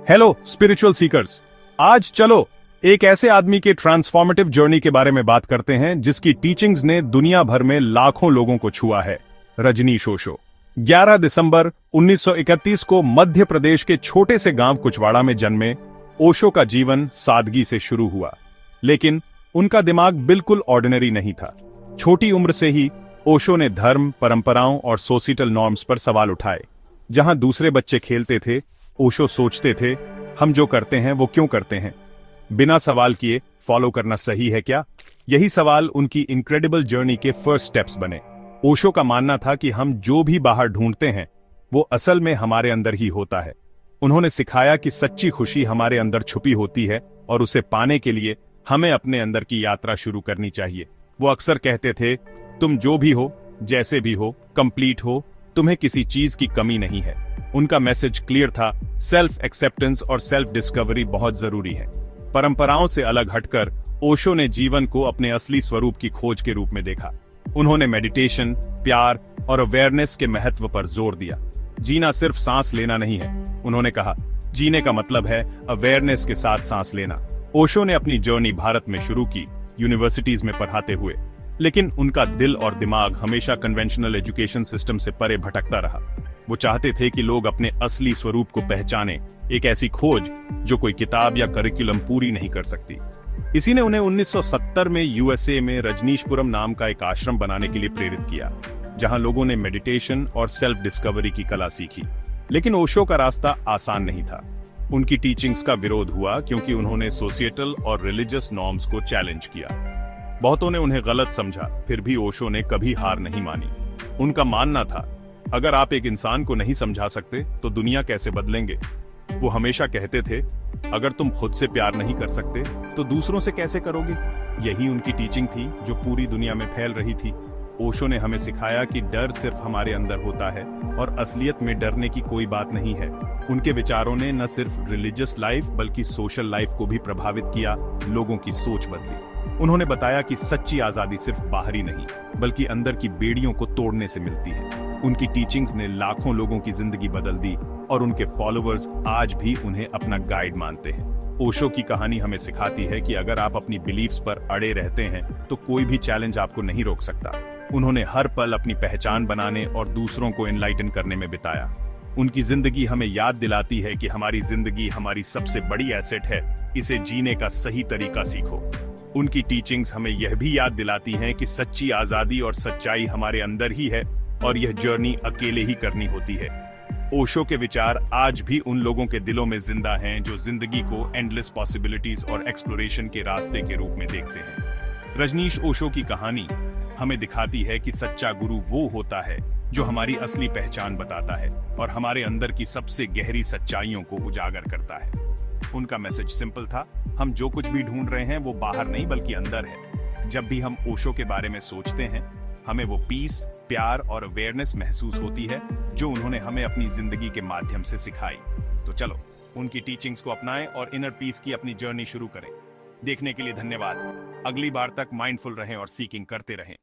Hello spiritual seekers, आज चलो एक ऐसे आदमी के ट्रांसफॉर्मेटिव जर्नी के बारे में बात करते हैं जिसकी टीचिंग्स ने दुनिया भर में लाखों लोगों को छुआ है। रजनीश ओशो 11 दिसंबर 1931 को मध्य प्रदेश के छोटे से गांव कुचवाड़ा में जन्मे। ओशो का जीवन सादगी से शुरू हुआ, लेकिन उनका दिमाग बिल्कुल ऑर्डिनरी नहीं था। छोटी उम्र से ही ओशो ने धर्म, परंपराओं और सोसाइटल नॉर्म्स पर सवाल उठाए। जहां दूसरे बच्चे खेलते थे, ओशो सोचते थे, हम जो करते हैं वो क्यों करते हैं, बिना सवाल किए फॉलो करना सही है क्या? यही सवाल उनकी इनक्रेडिबल जर्नी के फर्स्ट स्टेप्स बने। ओशो का मानना था कि हम जो भी बाहर ढूंढते हैं वो असल में हमारे अंदर ही होता है। उन्होंने सिखाया कि सच्ची खुशी हमारे अंदर छुपी होती है और उसे पाने के लिए हमें अपने अंदर की यात्रा शुरू करनी चाहिए। वो अक्सर कहते थे, तुम जो भी हो, जैसे भी हो, कंप्लीट हो, तुम्हें किसी चीज की कमी नहीं है। उनका मैसेज क्लियर था, सेल्फ एक्सेप्टेंस और सेल्फ डिस्कवरी बहुत जरूरी है। परंपराओं से अलग हटकर ओशो ने जीवन को अपने असली स्वरूप की खोज के रूप में देखा। उन्होंने मेडिटेशन, प्यार और अवेयरनेस के महत्व पर जोर दिया। जीना सिर्फ सांस लेना नहीं है, उन्होंने कहा, जीने का मतलब है अवेयरनेस के साथ सांस लेना। ओशो ने अपनी जर्नी भारत में शुरू की, यूनिवर्सिटीज में पढ़ाते हुए, लेकिन उनका दिल और दिमाग हमेशा कन्वेंशनल एजुकेशन सिस्टम से परे भटकता रहा। वो चाहते थे कि लोग अपने असली स्वरूप को पहचानें, एक ऐसी खोज जो कोई किताब या करिकुलम पूरी नहीं कर सकती। इसी ने उन्हें 1970 में यूएसए में रजनीशपुरम नाम का एक आश्रम बनाने के लिए प्रेरित किया, जहां लोगों ने मेडिटेशन और सेल्फ डिस्कवरी की कला सीखी। लेकिन ओशो का रास्ता आसान नहीं था। उनकी टीचिंग्स का विरोध हुआ क्योंकि उन्होंने सोशिएटल और रिलीजियस नॉर्म्स को चैलेंज किया। बहुतों ने उन्हें गलत समझा, फिर भी ओशो ने कभी हार नहीं मानी। उनका मानना था, अगर आप एक इंसान को नहीं समझा सकते तो दुनिया कैसे बदलेंगे। वो हमेशा कहते थे, अगर तुम खुद से प्यार नहीं कर सकते तो दूसरों से कैसे करोगे। यही उनकी टीचिंग थी जो पूरी दुनिया में फैल रही थी। ओशो ने हमें सिखाया कि डर सिर्फ हमारे अंदर होता है और असलियत में डरने की कोई बात नहीं है। उनके विचारों ने न सिर्फ रिलीजियस लाइफ बल्कि सोशल लाइफ को भी प्रभावित किया, लोगों की सोच बदली। उन्होंने बताया कि सच्ची आजादी सिर्फ बाहरी नहीं बल्कि अंदर की बेड़ियों को तोड़ने से मिलती है। उनकी टीचिंग्स ने लाखों लोगों की जिंदगी बदल दी और उनके फॉलोअर्स आज भी उन्हें अपना गाइड मानते हैं। ओशो की कहानी हमें सिखाती है कि अगर आप अपनी बिलीफ्स पर अड़े रहते हैं तो कोई भी चैलेंज आपको नहीं रोक सकता। उन्होंने हर पल अपनी पहचान बनाने और दूसरों को एनलाइटन करने में बिताया। उनकी जिंदगी हमें याद दिलाती है कि हमारी जिंदगी हमारी सबसे बड़ी एसेट है, इसे जीने का सही तरीका सीखो। उनकी टीचिंग्स हमें यह भी याद दिलाती हैं कि सच्ची आजादी और सच्चाई हमारे अंदर ही है और यह जर्नी अकेले ही करनी होती है। ओशो के विचार आज भी उन लोगों के दिलों में जिंदा हैं जो जिंदगी को एंडलेस पॉसिबिलिटीज और एक्सप्लोरेशन के रास्ते के रूप में देखते हैं। रजनीश ओशो की कहानी हमें दिखाती है कि सच्चा गुरु वो होता है जो हमारी असली पहचान बताता है और हमारे अंदर की सबसे गहरी सच्चाइयों को उजागर करता है। उनका मैसेज सिंपल था, हम जो कुछ भी ढूंढ रहे हैं वो बाहर नहीं बल्कि अंदर है। जब भी हम ओशो के बारे में सोचते हैं, हमें वो पीस, प्यार और अवेयरनेस महसूस होती है जो उन्होंने हमें अपनी जिंदगी के माध्यम से सिखाई। तो चलो उनकी टीचिंग्स को अपनाएं और इनर पीस की अपनी जर्नी शुरू करें। देखने के लिए धन्यवाद। अगली बार तक माइंडफुल रहें और सीकिंग करते रहें।